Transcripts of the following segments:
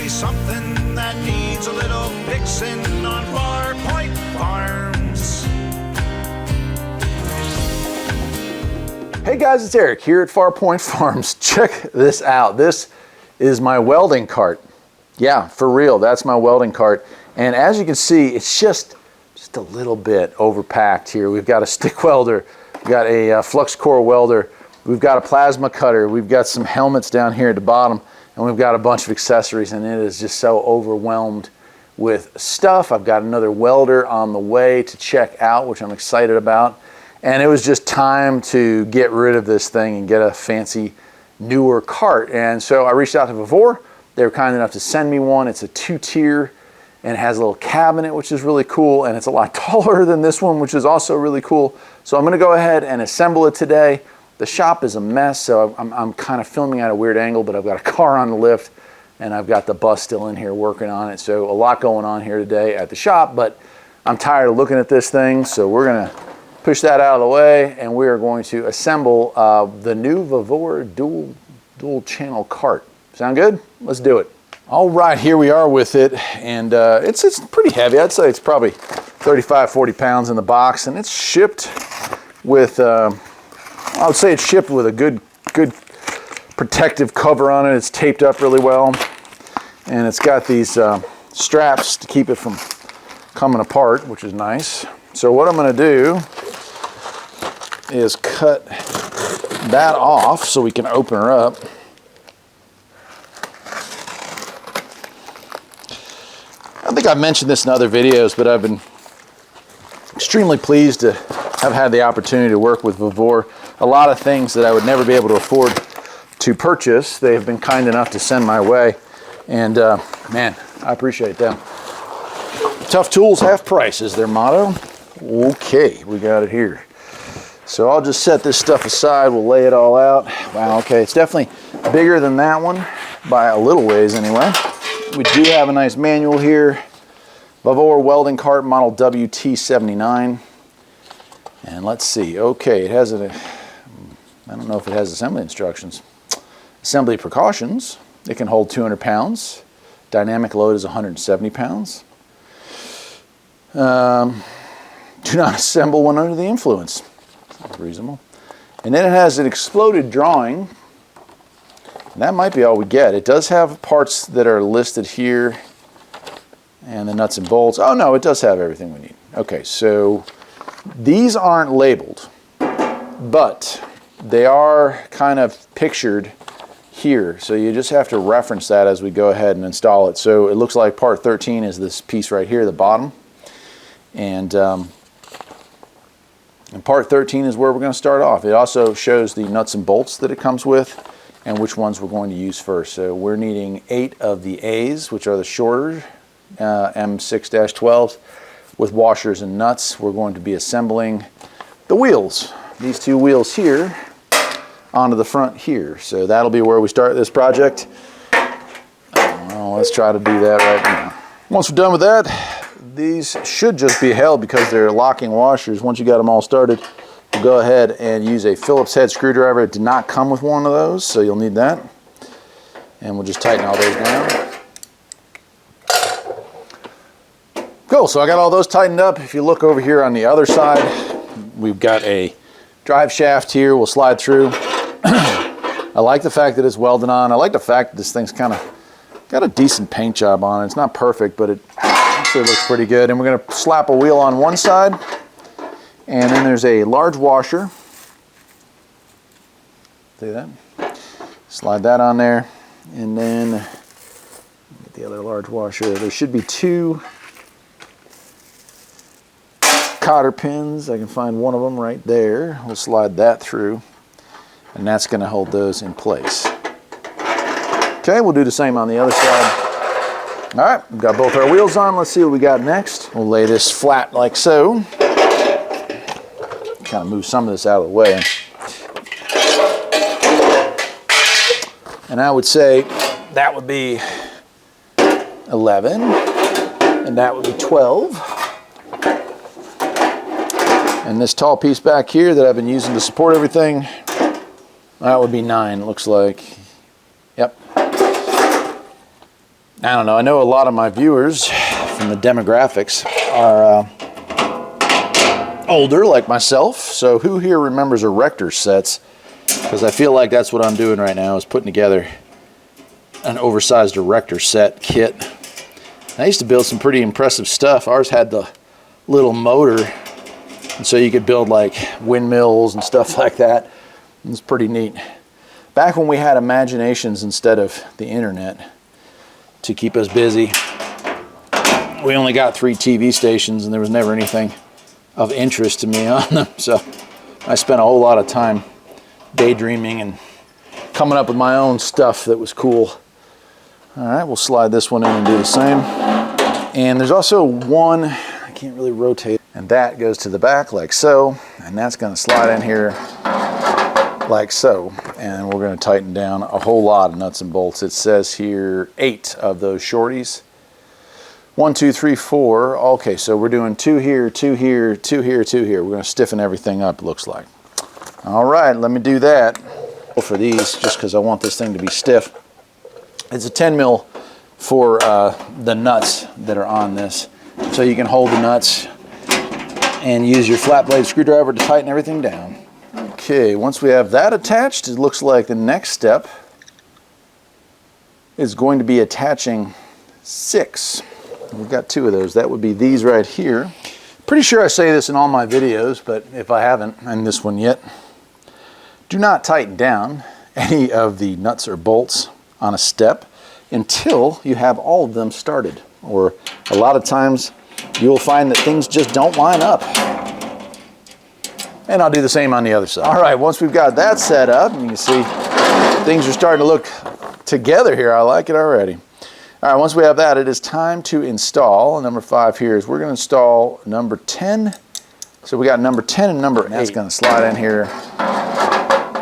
always something that needs a little fixing on Farpoint Farms. Hey guys, it's Eric here at Farpoint Farms. Check this out. This is my welding cart. Yeah, for real, that's my welding cart. And as you can see, it's just a little bit overpacked here. We've got a stick welder, we've got a flux core welder, we've got a plasma cutter, we've got some helmets down here at the bottom, and we've got a bunch of accessories, and it is just so overwhelmed with stuff. I've got another welder on the way to check out, which I'm excited about. And it was just time to get rid of this thing and get a fancy, newer cart. And so I reached out to Vevor. They were kind enough to send me one. It's a 2-tier. And it has a little cabinet, which is really cool, and it's a lot taller than this one, which is also really cool. So I'm gonna go ahead and assemble it today. The shop is a mess, so I'm kind of filming at a weird angle, but I've got a car on the lift, and I've got the bus still in here working on it. So a lot going on here today at the shop, but I'm tired of looking at this thing, so we're gonna push that out of the way, and we are going to assemble the new Vevor dual channel cart. Sound good? Let's do it. All right, here we are with it, and it's pretty heavy. I'd say it's probably 35, 40 pounds in the box, and it's shipped with, I would say it's shipped with a good protective cover on it. It's taped up really well, and it's got these straps to keep it from coming apart, which is nice. So what I'm gonna do is cut that off so we can open her up. I think I've mentioned this in other videos, but I've been extremely pleased to have had the opportunity to work with Vevor. A lot of things that I would never be able to afford to purchase, they have been kind enough to send my way. And man, I appreciate them. Tough tools, half price is their motto. Okay, we got it here. So I'll just set this stuff aside, we'll lay it all out. Wow, okay, it's definitely bigger than that one, by a little ways anyway. We do have a nice manual here. Vevor welding cart model WT79. And let's see, okay, it has I don't know if it has assembly instructions. Assembly precautions, it can hold 200 pounds. Dynamic load is 170 pounds. Do not assemble when under the influence. That's reasonable. And then it has an exploded drawing. And that might be all we get. It does have parts that are listed here and the nuts and bolts. Oh no, it does have everything we need. Okay, so these aren't labeled, but they are kind of pictured here. So you just have to reference that as we go ahead and install it. So it looks like part 13 is this piece right here, the bottom. And part 13 is where we're going to start off. It also shows the nuts and bolts that it comes with and which ones we're going to use first. So we're needing 8 of the A's, which are the shorter M6-12s with washers and nuts. We're going to be assembling the wheels, these 2 wheels here, onto the front here. So that'll be where we start this project. Well, let's try to do that right now. Once we're done with that, these should just be held because they're locking washers. Once you got them all started, we'll go ahead and use a Phillips head screwdriver. It did not come with one of those, so you'll need that. And we'll just tighten all those down. Cool, so I got all those tightened up. If you look over here on the other side, we've got a drive shaft here. We'll slide through. I like the fact that it's welded on. I like the fact that this thing's kind of got a decent paint job on it. It's not perfect, but it actually looks pretty good. And we're going to slap a wheel on one side, and then there's a large washer. See that? Slide that on there, and then get the other large washer. There should be 2 cotter pins. I can find one of them right there. We'll slide that through, and that's going to hold those in place. Okay, we'll do the same on the other side. All right, we've got both our wheels on. Let's see what we got next. We'll lay this flat like so. Kind of move some of this out of the way. And I would say that would be 11, and that would be 12. And this tall piece back here that I've been using to support everything, that would be 9, it looks like. Yep. I don't know, I know a lot of my viewers from the demographics are older like myself, so who here remembers erector sets? Because I feel like that's what I'm doing right now, is putting together an oversized erector set kit. I used to build some pretty impressive stuff. Ours had the little motor, and so you could build like windmills and stuff like that. It was pretty neat. Back when we had imaginations instead of the internet to keep us busy, we only got 3 TV stations and there was never anything of interest to me on them. So I spent a whole lot of time daydreaming and coming up with my own stuff that was cool. All right, we'll slide this one in and do the same. And there's also one, I can't really rotate, and that goes to the back like so, and that's gonna slide in here like so, and we're going to tighten down a whole lot of nuts and bolts. It says here 8 of those shorties. 1, 2, 3, 4. Okay, so we're doing 2 here, 2 here, 2 here, 2 here. We're going to stiffen everything up, it looks like. All right, let me do that for these, just because I want this thing to be stiff. It's a 10 mil for the nuts that are on this, so you can hold the nuts and use your flat blade screwdriver to tighten everything down. Okay, once we have that attached, it looks like the next step is going to be attaching 6. We've got 2 of those. That would be these right here. Pretty sure I say this in all my videos, but if I haven't, and this one yet, do not tighten down any of the nuts or bolts on a step until you have all of them started. Or a lot of times you will find that things just don't line up. And I'll do the same on the other side. All right, once we've got that set up, you can see things are starting to look together here. I like it already. All right, once we have that, it is time to install. Number 5 here is we're going to install number 10. So we got number 10 and number 8. That's going to slide in here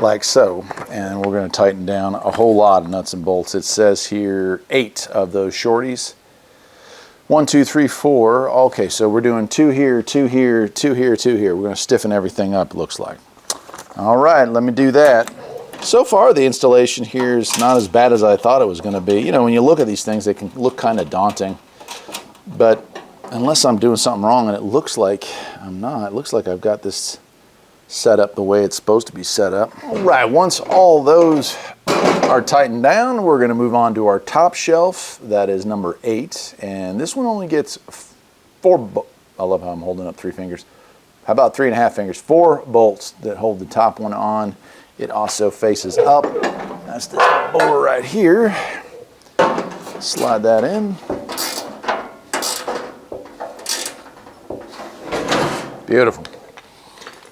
like so. And we're going to tighten down a whole lot of nuts and bolts. It says here 8 of those shorties. 1, 2, 3, 4. Okay, so we're doing 2 here, 2 here, 2 here, 2 here. We're going to stiffen everything up, it looks like. All right, let me do that. So far, the installation here is not as bad as I thought it was going to be. You know, when you look at these things, they can look kind of daunting. But unless I'm doing something wrong, and it looks like I'm not, it looks like I've got this set up the way it's supposed to be set up. All right, once all those are tightened down, we're going to move on to our top shelf. That is number 8, and this one only gets 4 I love how I'm holding up 3 fingers. How about 3.5 fingers? 4 bolts that hold the top one on. It also faces up. That's this bore right here. Slide that in. Beautiful.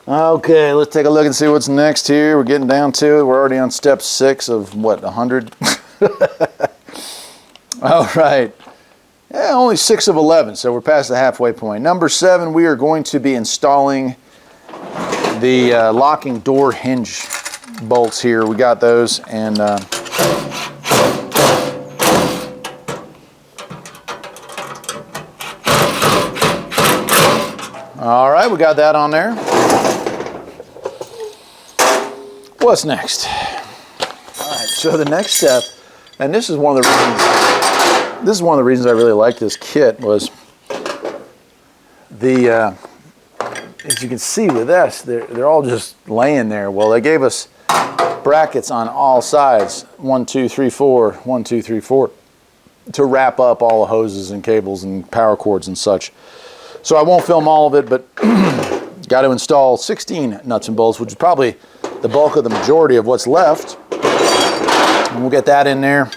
Okay, let's take a look and see what's next here. We're getting down to it. We're already on step 6 of what, 100? All right. Yeah, only 6 of 11, so we're past the halfway point. Number 7, we are going to be installing the locking door hinge bolts here. We got those, and all right, we got that on there. What's next? All right, so the next step, and this is one of the reasons I really like this kit, was the as you can see with this, they're all just laying there. Well, they gave us brackets on all sides, 1, 2, 3, 4, 1, 2, 3, 4, to wrap up all the hoses and cables and power cords and such. So I won't film all of it, but got to install 16 nuts and bolts, which is probably the bulk of the majority of what's left. And we'll get that in there.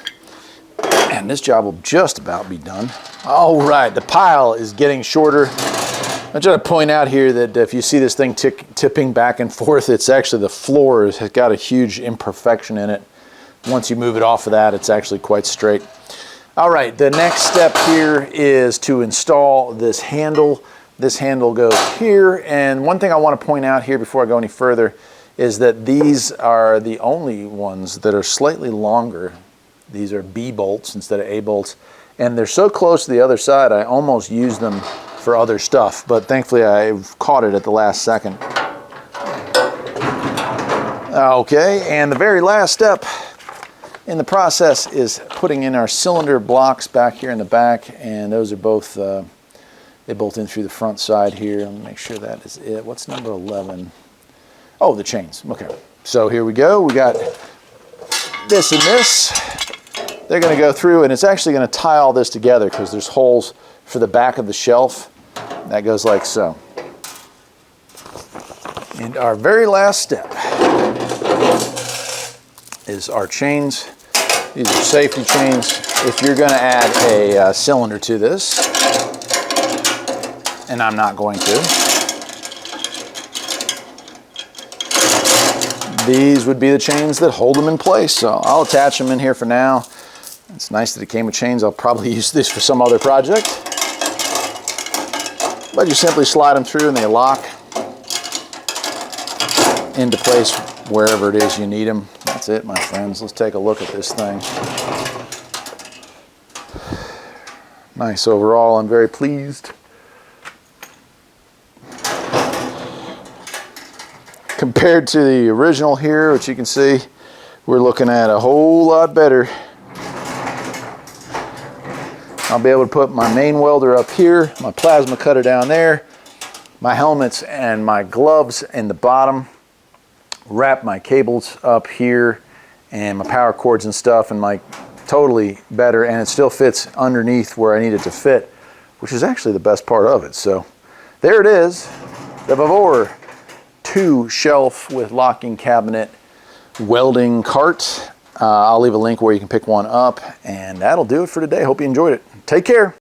And this job will just about be done. All right, the pile is getting shorter. I just want to point out here that if you see this thing tipping back and forth, it's actually the floor has got a huge imperfection in it. Once you move it off of that, it's actually quite straight. All right, the next step here is to install this handle. This handle goes here, and one thing I want to point out here before I go any further is that these are the only ones that are slightly longer. These are B bolts instead of A bolts, and they're so close to the other side I almost use them for other stuff, but thankfully I've caught it at the last second. Okay, and the very last step in the process is putting in our cylinder blocks back here in the back, and those are both, they bolt in through the front side here. Let me make sure that is it. What's number 11? Oh, the chains. Okay. So here we go. We got this and this. They're going to go through, and it's actually going to tie all this together because there's holes for the back of the shelf. That goes like so. And our very last step is our chains. These are safety chains. If you're going to add a cylinder to this, and I'm not going to, these would be the chains that hold them in place. So I'll attach them in here for now. It's nice that it came with chains. I'll probably use this for some other project. But you simply slide them through and they lock into place wherever it is you need them. That's it, my friends. Let's take a look at this thing. Nice overall. I'm very pleased. Compared to the original here, which you can see, we're looking at a whole lot better. I'll be able to put my main welder up here, my plasma cutter down there, my helmets and my gloves in the bottom, wrap my cables up here and my power cords and stuff, and like totally better, and it still fits underneath where I need it to fit, which is actually the best part of it. So there it is, the Vevor 2 shelf with locking cabinet welding cart. I'll leave a link where you can pick one up, and that'll do it for today. Hope you enjoyed it. Take care.